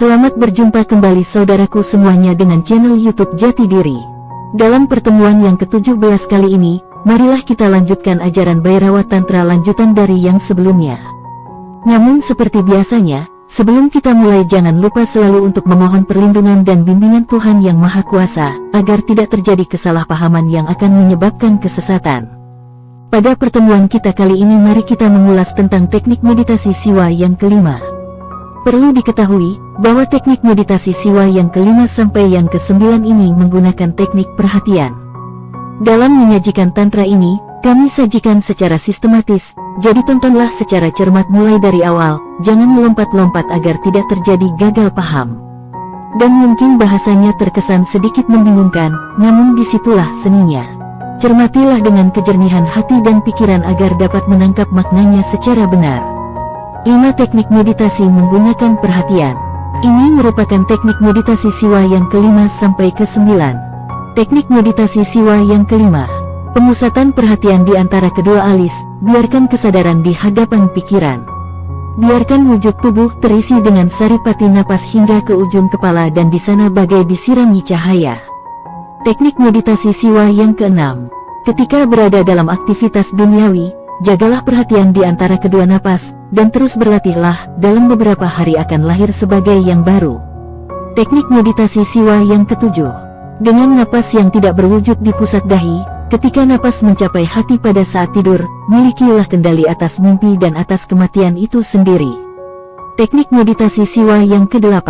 Selamat berjumpa kembali saudaraku semuanya dengan channel YouTube Jati Diri. Dalam pertemuan yang ke-17 kali ini, marilah kita lanjutkan ajaran Bhairava Tantra lanjutan dari yang sebelumnya. Namun seperti biasanya, sebelum kita mulai jangan lupa selalu untuk memohon perlindungan dan bimbingan Tuhan Yang Maha Kuasa, agar tidak terjadi kesalahpahaman yang akan menyebabkan kesesatan. Pada pertemuan kita kali ini mari kita mengulas tentang teknik meditasi siwa yang kelima. Perlu diketahui, bahwa teknik meditasi siwa yang kelima sampai yang ke-9 ini menggunakan teknik perhatian. Dalam menyajikan tantra ini, kami sajikan secara sistematis, jadi tontonlah secara cermat mulai dari awal, jangan melompat-lompat agar tidak terjadi gagal paham. Dan mungkin bahasanya terkesan sedikit membingungkan, namun disitulah seninya. Cermatilah dengan kejernihan hati dan pikiran agar dapat menangkap maknanya secara benar. 5 teknik meditasi menggunakan perhatian. Ini merupakan teknik meditasi siwa yang kelima sampai ke-9. Teknik meditasi siwa yang kelima. Pemusatan perhatian di antara kedua alis, biarkan kesadaran di hadapan pikiran. Biarkan wujud tubuh terisi dengan saripati napas hingga ke ujung kepala dan di sana bagai disirami cahaya. Teknik meditasi siwa yang ke-6. Ketika berada dalam aktivitas duniawi, jagalah perhatian di antara kedua napas, dan terus berlatihlah, dalam beberapa hari akan lahir sebagai yang baru. Teknik meditasi siwa yang ke-7. Dengan napas yang tidak berwujud di pusat dahi, ketika napas mencapai hati pada saat tidur, milikilah kendali atas mimpi dan atas kematian itu sendiri. Teknik meditasi siwa yang ke-8.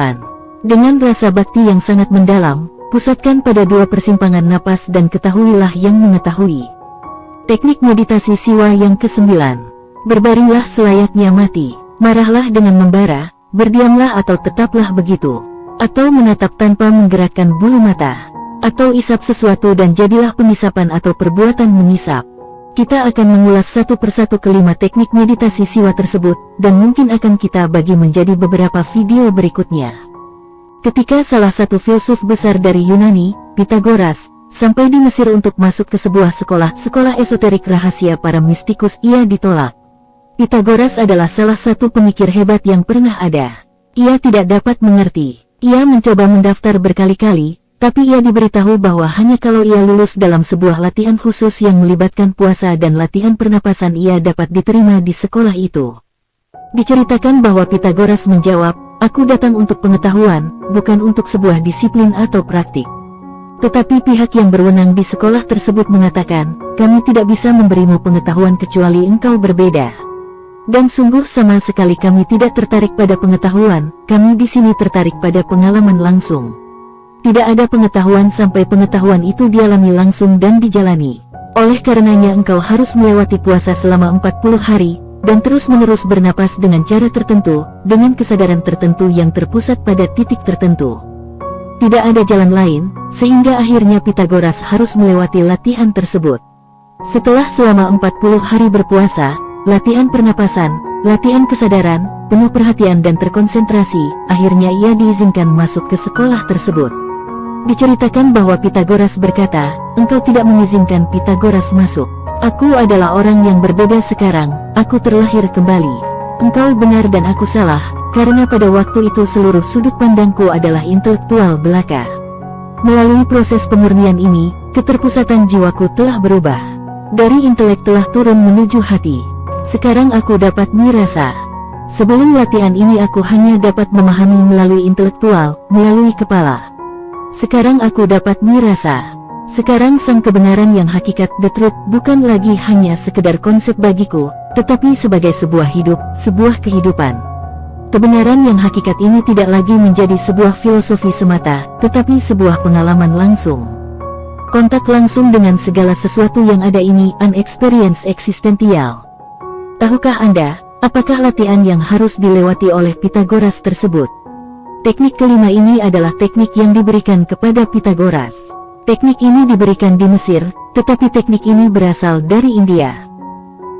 Dengan rasa bakti yang sangat mendalam, pusatkan pada 2 persimpangan napas dan ketahuilah yang mengetahui. Teknik meditasi siwa yang ke-9. Berbaringlah selayaknya mati, marahlah dengan membara, berdiamlah atau tetaplah begitu, atau menatap tanpa menggerakkan bulu mata, atau isap sesuatu dan jadilah pengisapan atau perbuatan mengisap. Kita akan mengulas satu persatu kelima teknik meditasi siwa tersebut, dan mungkin akan kita bagi menjadi beberapa video berikutnya. Ketika salah satu filsuf besar dari Yunani, Pythagoras, sampai di Mesir untuk masuk ke sebuah sekolah esoterik rahasia para mistikus, ia ditolak. Pythagoras adalah salah satu pemikir hebat yang pernah ada. Ia tidak dapat mengerti. Ia mencoba mendaftar berkali-kali, tapi ia diberitahu bahwa hanya kalau ia lulus dalam sebuah latihan khusus yang melibatkan puasa dan latihan pernapasan ia dapat diterima di sekolah itu. Diceritakan bahwa Pythagoras menjawab, "Aku datang untuk pengetahuan, bukan untuk sebuah disiplin atau praktik." Tetapi pihak yang berwenang di sekolah tersebut mengatakan, "Kami tidak bisa memberimu pengetahuan kecuali engkau berbeda. Dan sungguh sama sekali kami tidak tertarik pada pengetahuan, kami di sini tertarik pada pengalaman langsung. Tidak ada pengetahuan sampai pengetahuan itu dialami langsung dan dijalani. Oleh karenanya engkau harus melewati puasa selama 40 hari, dan terus-menerus bernapas dengan cara tertentu, dengan kesadaran tertentu yang terpusat pada titik tertentu. Tidak ada jalan lain, sehingga akhirnya Pythagoras harus melewati latihan tersebut. Setelah selama 40 hari berpuasa, latihan pernapasan, latihan kesadaran, penuh perhatian dan terkonsentrasi, akhirnya ia diizinkan masuk ke sekolah tersebut. Diceritakan bahwa Pythagoras berkata, "Engkau tidak mengizinkan Pythagoras masuk. Aku adalah orang yang berbeda sekarang, aku terlahir kembali. Engkau benar dan aku salah, karena pada waktu itu seluruh sudut pandangku adalah intelektual belaka. Melalui proses pemurnian ini, keterpusatan jiwaku telah berubah. Dari intelek telah turun menuju hati. Sekarang aku dapat mirasa. Sebelum latihan ini aku hanya dapat memahami melalui intelektual, melalui kepala. Sekarang aku dapat mirasa. Sekarang sang kebenaran yang hakikat, the truth, bukan lagi hanya sekedar konsep bagiku, tetapi sebagai sebuah hidup, sebuah kehidupan. Kebenaran yang hakikat ini tidak lagi menjadi sebuah filosofi semata, tetapi sebuah pengalaman langsung. Kontak langsung dengan segala sesuatu yang ada ini, an experience eksistensial." Tahukah Anda, apakah latihan yang harus dilewati oleh Pythagoras tersebut? Teknik kelima ini adalah teknik yang diberikan kepada Pythagoras. Teknik ini diberikan di Mesir, tetapi teknik ini berasal dari India.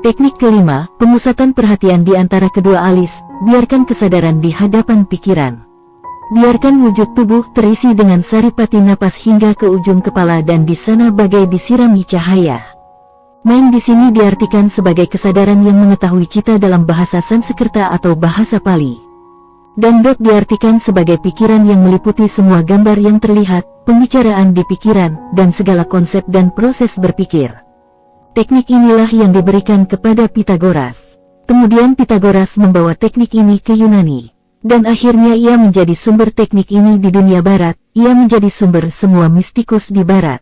Teknik kelima, pemusatan perhatian di antara kedua alis, biarkan kesadaran di hadapan pikiran. Biarkan wujud tubuh terisi dengan saripati napas hingga ke ujung kepala dan di sana bagai disirami cahaya. Mind di sini diartikan sebagai kesadaran yang mengetahui cita dalam bahasa Sanskerta atau bahasa Pali. Dan dot diartikan sebagai pikiran yang meliputi semua gambar yang terlihat, pembicaraan di pikiran, dan segala konsep dan proses berpikir. Teknik inilah yang diberikan kepada Pythagoras. Kemudian Pythagoras membawa teknik ini ke Yunani. Dan akhirnya ia menjadi sumber teknik ini di dunia barat, ia menjadi sumber semua mistikus di barat.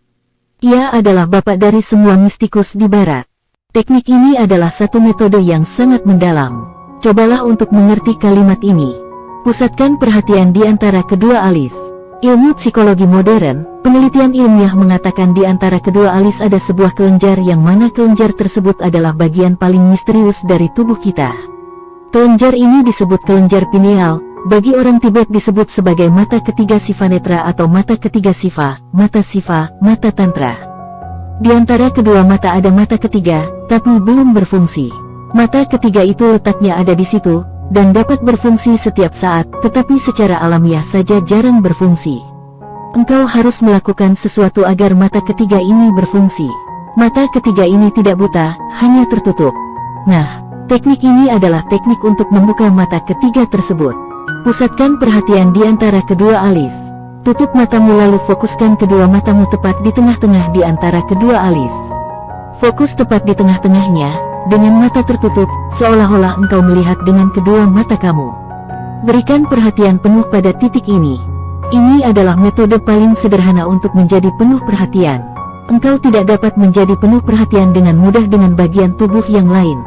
Ia adalah bapak dari semua mistikus di barat. Teknik ini adalah satu metode yang sangat mendalam. Cobalah untuk mengerti kalimat ini. Pusatkan perhatian di antara kedua alis. Ilmu psikologi modern, penelitian ilmiah mengatakan di antara kedua alis ada sebuah kelenjar yang mana kelenjar tersebut adalah bagian paling misterius dari tubuh kita. Kelenjar ini disebut kelenjar pineal, bagi orang Tibet disebut sebagai mata ketiga Sivanetra atau mata ketiga Siva, mata Siva, mata Tantra. Di antara kedua mata ada mata ketiga, tapi belum berfungsi. Mata ketiga itu letaknya ada di situ, dan dapat berfungsi setiap saat, tetapi secara alamiah saja jarang berfungsi. Engkau harus melakukan sesuatu agar mata ketiga ini berfungsi. Mata ketiga ini tidak buta, hanya tertutup. Nah, teknik ini adalah teknik untuk membuka mata ketiga tersebut. Pusatkan perhatian di antara kedua alis. Tutup matamu lalu fokuskan kedua matamu tepat di tengah-tengah di antara kedua alis. Fokus tepat di tengah-tengahnya. Dengan mata tertutup, seolah-olah engkau melihat dengan kedua mata kamu. Berikan perhatian penuh pada titik ini. Ini adalah metode paling sederhana untuk menjadi penuh perhatian. Engkau tidak dapat menjadi penuh perhatian dengan mudah dengan bagian tubuh yang lain.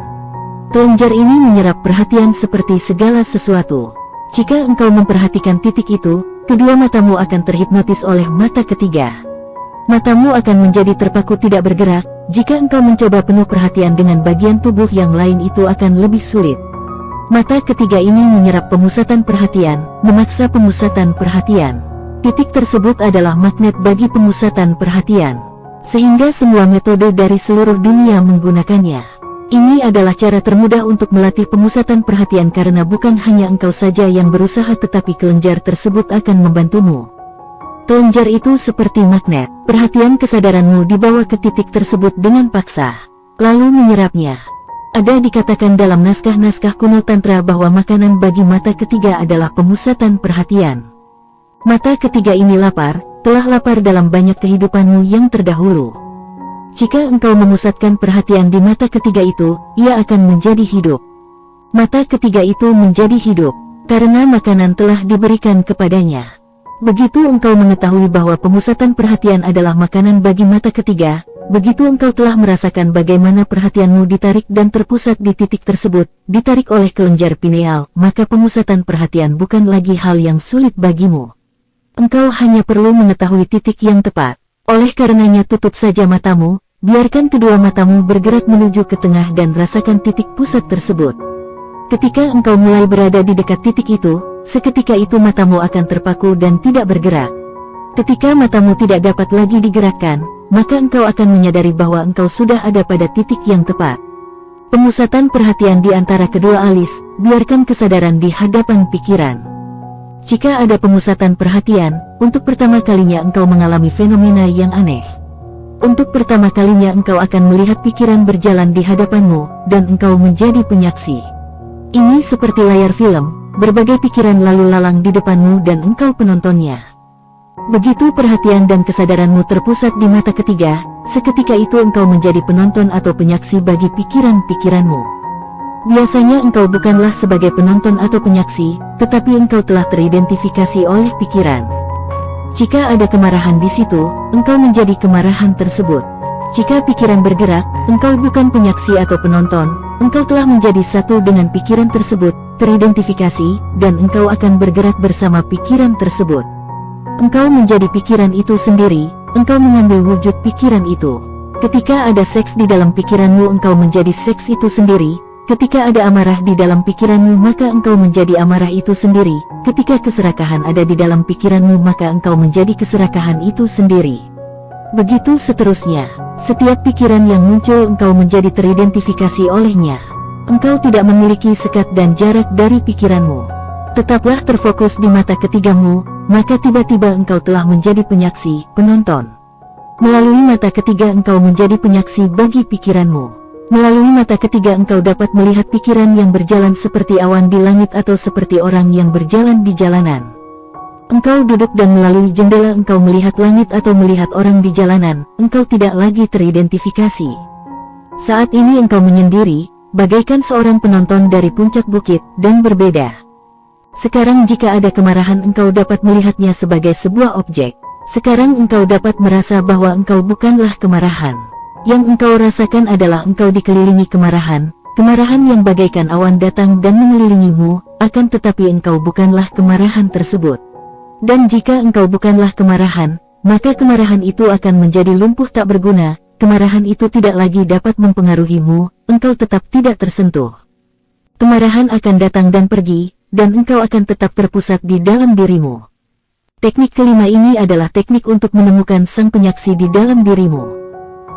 Kelenjar ini menyerap perhatian seperti segala sesuatu. Jika engkau memperhatikan titik itu, kedua matamu akan terhipnotis oleh mata ketiga. Matamu akan menjadi terpaku tidak bergerak. Jika engkau mencoba penuh perhatian dengan bagian tubuh yang lain itu akan lebih sulit. Mata ketiga ini menyerap pemusatan perhatian, memaksa pemusatan perhatian. Titik tersebut adalah magnet bagi pemusatan perhatian. Sehingga semua metode dari seluruh dunia menggunakannya. Ini adalah cara termudah untuk melatih pemusatan perhatian karena bukan hanya engkau saja yang berusaha tetapi kelenjar tersebut akan membantumu. Kelenjar itu seperti magnet, perhatian kesadaranmu dibawa ke titik tersebut dengan paksa, lalu menyerapnya. Ada dikatakan dalam naskah-naskah kuno Tantra bahwa makanan bagi mata ketiga adalah pemusatan perhatian. Mata ketiga ini lapar, telah lapar dalam banyak kehidupanmu yang terdahulu. Jika engkau memusatkan perhatian di mata ketiga itu, ia akan menjadi hidup. Mata ketiga itu menjadi hidup, karena makanan telah diberikan kepadanya. Begitu engkau mengetahui bahwa pemusatan perhatian adalah makanan bagi mata ketiga, begitu engkau telah merasakan bagaimana perhatianmu ditarik dan terpusat di titik tersebut, ditarik oleh kelenjar pineal, maka pemusatan perhatian bukan lagi hal yang sulit bagimu. Engkau hanya perlu mengetahui titik yang tepat. Oleh karenanya tutup saja matamu, biarkan kedua matamu bergerak menuju ke tengah dan rasakan titik pusat tersebut. Ketika engkau mulai berada di dekat titik itu, seketika itu matamu akan terpaku dan tidak bergerak. Ketika matamu tidak dapat lagi digerakkan, maka engkau akan menyadari bahwa engkau sudah ada pada titik yang tepat. Pemusatan perhatian di antara kedua alis, biarkan kesadaran di hadapan pikiran. Jika ada pemusatan perhatian, untuk pertama kalinya engkau mengalami fenomena yang aneh. Untuk pertama kalinya engkau akan melihat pikiran berjalan di hadapanmu, dan engkau menjadi penyaksi. Ini seperti layar film, berbagai pikiran lalu lalang di depanmu dan engkau penontonnya. Begitu perhatian dan kesadaranmu terpusat di mata ketiga, seketika itu engkau menjadi penonton atau penyaksi bagi pikiran-pikiranmu. Biasanya engkau bukanlah sebagai penonton atau penyaksi, tetapi engkau telah teridentifikasi oleh pikiran. Jika ada kemarahan di situ, engkau menjadi kemarahan tersebut. Jika pikiran bergerak, engkau bukan penyaksi atau penonton, engkau telah menjadi satu dengan pikiran tersebut, teridentifikasi, dan engkau akan bergerak bersama pikiran tersebut. Engkau menjadi pikiran itu sendiri, engkau mengambil wujud pikiran itu. Ketika ada seks di dalam pikiranmu engkau menjadi seks itu sendiri. Ketika ada amarah di dalam pikiranmu maka engkau menjadi amarah itu sendiri. Ketika keserakahan ada di dalam pikiranmu maka engkau menjadi keserakahan itu sendiri. Begitu seterusnya. Setiap pikiran yang muncul engkau menjadi teridentifikasi olehnya. Engkau tidak memiliki sekat dan jarak dari pikiranmu. Tetaplah terfokus di mata ketigamu, maka tiba-tiba engkau telah menjadi penyaksi, penonton. Melalui mata ketiga engkau menjadi penyaksi bagi pikiranmu. Melalui mata ketiga engkau dapat melihat pikiran yang berjalan seperti awan di langit atau seperti orang yang berjalan di jalanan. Engkau duduk dan melalui jendela engkau melihat langit atau melihat orang di jalanan, engkau tidak lagi teridentifikasi. Saat ini engkau menyendiri, bagaikan seorang penonton dari puncak bukit, dan berbeda. Sekarang jika ada kemarahan engkau dapat melihatnya sebagai sebuah objek. Sekarang engkau dapat merasa bahwa engkau bukanlah kemarahan. Yang engkau rasakan adalah engkau dikelilingi kemarahan, kemarahan yang bagaikan awan datang dan mengelilingimu, akan tetapi engkau bukanlah kemarahan tersebut. Dan jika engkau bukanlah kemarahan, maka kemarahan itu akan menjadi lumpuh tak berguna, kemarahan itu tidak lagi dapat mempengaruhimu, engkau tetap tidak tersentuh. Kemarahan akan datang dan pergi, dan engkau akan tetap terpusat di dalam dirimu. Teknik kelima ini adalah teknik untuk menemukan sang penyaksi di dalam dirimu.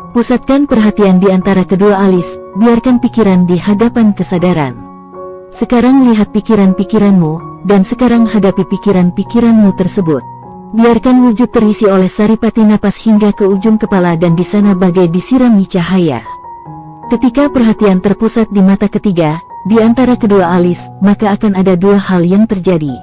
Pusatkan perhatian di antara kedua alis, biarkan pikiran di hadapan kesadaran. Sekarang lihat pikiran-pikiranmu, dan sekarang hadapi pikiran-pikiranmu tersebut. Biarkan wujud terisi oleh saripati napas hingga ke ujung kepala dan di sana bagai disirami cahaya. Ketika perhatian terpusat di mata ketiga, di antara kedua alis, maka akan ada dua hal yang terjadi.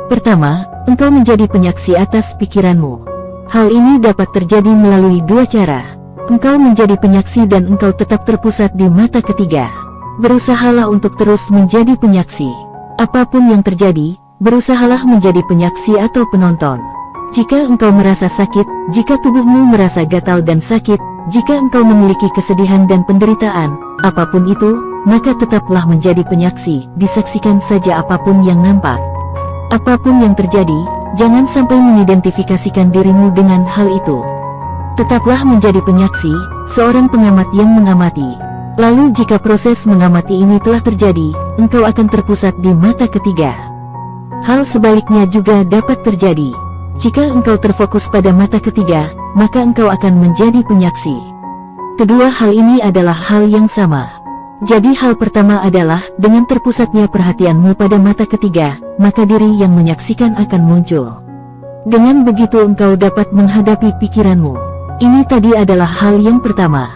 Pertama, engkau menjadi penyaksi atas pikiranmu. Hal ini dapat terjadi melalui dua cara. Engkau menjadi penyaksi dan engkau tetap terpusat di mata ketiga. Berusahalah untuk terus menjadi penyaksi. Apapun yang terjadi, berusahalah menjadi penyaksi atau penonton. Jika engkau merasa sakit, jika tubuhmu merasa gatal dan sakit, jika engkau memiliki kesedihan dan penderitaan, apapun itu, maka tetaplah menjadi penyaksi, disaksikan saja apapun yang nampak. Apapun yang terjadi, jangan sampai mengidentifikasikan dirimu dengan hal itu. Tetaplah menjadi penyaksi, seorang pengamat yang mengamati. Lalu jika proses mengamati ini telah terjadi, engkau akan terpusat di mata ketiga. Hal sebaliknya juga dapat terjadi. Jika engkau terfokus pada mata ketiga, maka engkau akan menjadi penyaksi. Kedua hal ini adalah hal yang sama. Jadi hal pertama adalah, dengan terpusatnya perhatianmu pada mata ketiga, maka diri yang menyaksikan akan muncul. Dengan begitu engkau dapat menghadapi pikiranmu. Ini tadi adalah hal yang pertama.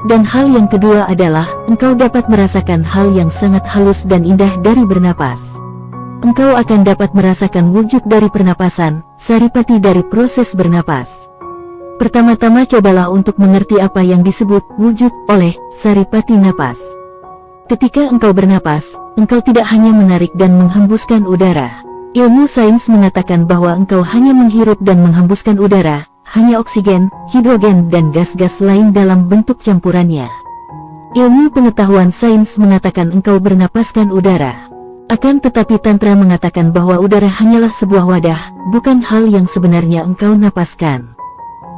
Dan hal yang kedua adalah, engkau dapat merasakan hal yang sangat halus dan indah dari bernapas. Engkau akan dapat merasakan wujud dari pernapasan, saripati dari proses bernapas. Pertama-tama cobalah untuk mengerti apa yang disebut wujud oleh saripati napas. Ketika engkau bernapas, engkau tidak hanya menarik dan menghembuskan udara. Ilmu sains mengatakan bahwa engkau hanya menghirup dan menghembuskan udara, hanya oksigen, hidrogen dan gas-gas lain dalam bentuk campurannya. Ilmu pengetahuan sains mengatakan engkau bernapaskan udara. Akan tetapi tantra mengatakan bahwa udara hanyalah sebuah wadah, bukan hal yang sebenarnya engkau napaskan.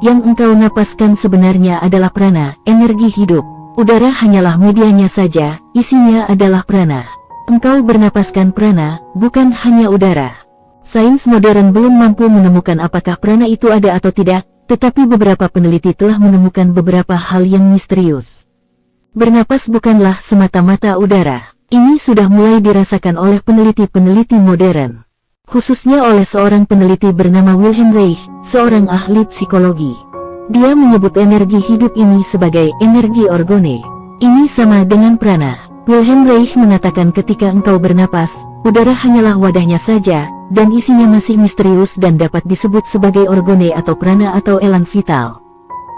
Yang engkau napaskan sebenarnya adalah prana, energi hidup. Udara hanyalah medianya saja, isinya adalah prana. Engkau bernapaskan prana, bukan hanya udara. Sains modern belum mampu menemukan apakah prana itu ada atau tidak, tetapi beberapa peneliti telah menemukan beberapa hal yang misterius. Bernapas bukanlah semata-mata udara. Ini sudah mulai dirasakan oleh peneliti-peneliti modern. Khususnya oleh seorang peneliti bernama Wilhelm Reich, seorang ahli psikologi. Dia menyebut energi hidup ini sebagai energi orgone. Ini sama dengan prana. Wilhelm Reich mengatakan ketika engkau bernapas, udara hanyalah wadahnya saja, dan isinya masih misterius dan dapat disebut sebagai orgone atau prana atau elan vital.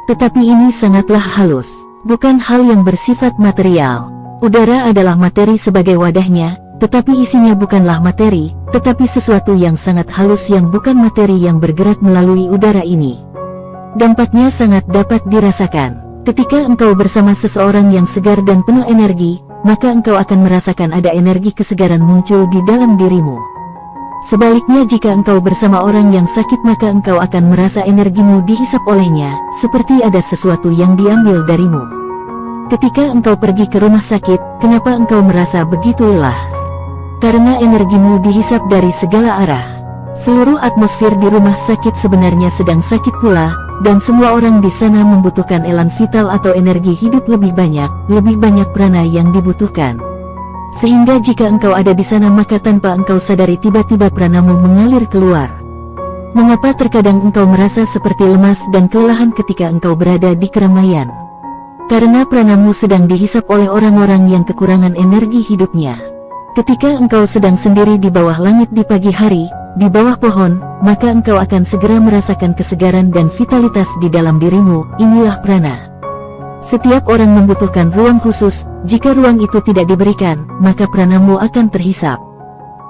Tetapi ini sangatlah halus, bukan hal yang bersifat material. Udara adalah materi sebagai wadahnya, tetapi isinya bukanlah materi, tetapi sesuatu yang sangat halus yang bukan materi yang bergerak melalui udara ini. Dampaknya sangat dapat dirasakan. Ketika engkau bersama seseorang yang segar dan penuh energi, maka engkau akan merasakan ada energi kesegaran muncul di dalam dirimu. Sebaliknya jika engkau bersama orang yang sakit maka engkau akan merasa energimu dihisap olehnya, seperti ada sesuatu yang diambil darimu. Ketika engkau pergi ke rumah sakit, kenapa engkau merasa begitu lelah? Karena energimu dihisap dari segala arah. Seluruh atmosfer di rumah sakit sebenarnya sedang sakit pula, dan semua orang di sana membutuhkan elan vital atau energi hidup lebih banyak prana yang dibutuhkan. Sehingga jika engkau ada di sana maka tanpa engkau sadari tiba-tiba pranamu mengalir keluar. Mengapa terkadang engkau merasa seperti lemas dan kelelahan ketika engkau berada di keramaian? karena pranamu sedang dihisap oleh orang-orang yang kekurangan energi hidupnya. Ketika engkau sedang sendiri di bawah langit di pagi hari, di bawah pohon, maka engkau akan segera merasakan kesegaran dan vitalitas di dalam dirimu. Inilah prana. Setiap orang membutuhkan ruang khusus. Jika ruang itu tidak diberikan, maka pranamu akan terhisap.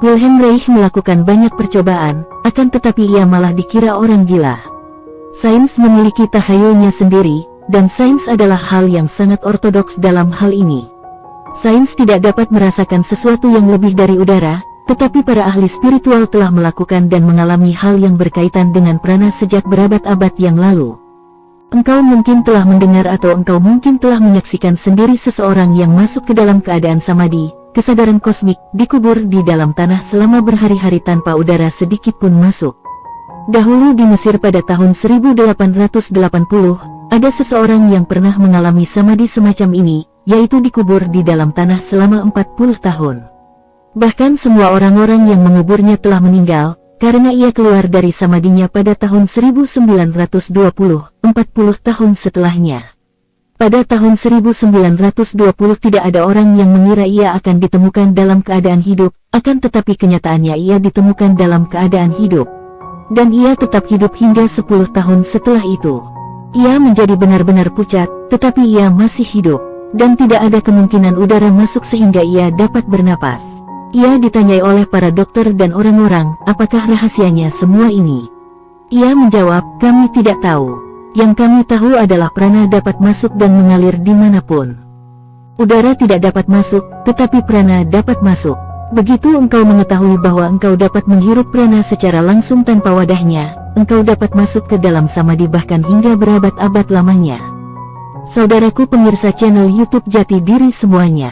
Wilhelm Reich melakukan banyak percobaan, akan tetapi ia malah dikira orang gila. Sains memiliki tahayulnya sendiri, dan sains adalah hal yang sangat ortodoks dalam hal ini. Sains tidak dapat merasakan sesuatu yang lebih dari udara, tetapi para ahli spiritual telah melakukan dan mengalami hal yang berkaitan dengan prana sejak berabad-abad yang lalu. Engkau mungkin telah mendengar atau engkau mungkin telah menyaksikan sendiri seseorang yang masuk ke dalam keadaan samadhi, kesadaran kosmik, dikubur di dalam tanah selama berhari-hari tanpa udara sedikit pun masuk. Dahulu di Mesir pada tahun 1880, ada seseorang yang pernah mengalami samadhi semacam ini, yaitu dikubur di dalam tanah selama 40 tahun. Bahkan semua orang-orang yang menguburnya telah meninggal, karena ia keluar dari samadhinya pada tahun 1920, 40 tahun setelahnya. Pada tahun 1920 tidak ada orang yang mengira ia akan ditemukan dalam keadaan hidup, akan tetapi kenyataannya ia ditemukan dalam keadaan hidup. Dan ia tetap hidup hingga 10 tahun setelah itu. Ia menjadi benar-benar pucat, tetapi ia masih hidup. Dan tidak ada kemungkinan udara masuk sehingga ia dapat bernapas. Ia ditanyai oleh para dokter dan orang-orang, apakah rahasianya semua ini? Ia menjawab, kami tidak tahu. Yang kami tahu adalah prana dapat masuk dan mengalir dimanapun. Udara tidak dapat masuk, tetapi prana dapat masuk. Begitu engkau mengetahui bahwa engkau dapat menghirup prana secara langsung tanpa wadahnya, engkau dapat masuk ke dalam samadhi bahkan hingga berabad-abad lamanya. Saudaraku pemirsa channel YouTube Jati Diri semuanya.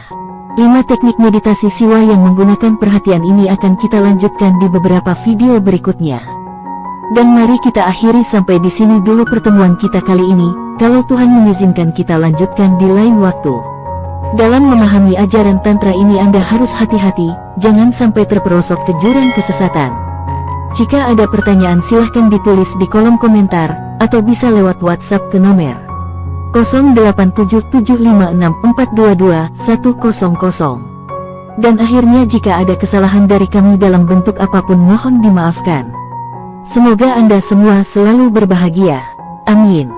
5 teknik meditasi siwa yang menggunakan perhatian ini akan kita lanjutkan di beberapa video berikutnya. Dan mari kita akhiri sampai di sini dulu pertemuan kita kali ini. Kalau Tuhan mengizinkan kita lanjutkan di lain waktu. Dalam memahami ajaran Tantra ini Anda harus hati-hati, jangan sampai terperosok ke jurang kesesatan. Jika ada pertanyaan silahkan ditulis di kolom komentar, atau bisa lewat WhatsApp ke nomor 087756422100. Dan akhirnya jika ada kesalahan dari kami dalam bentuk apapun mohon dimaafkan. Semoga Anda semua selalu berbahagia. Amin.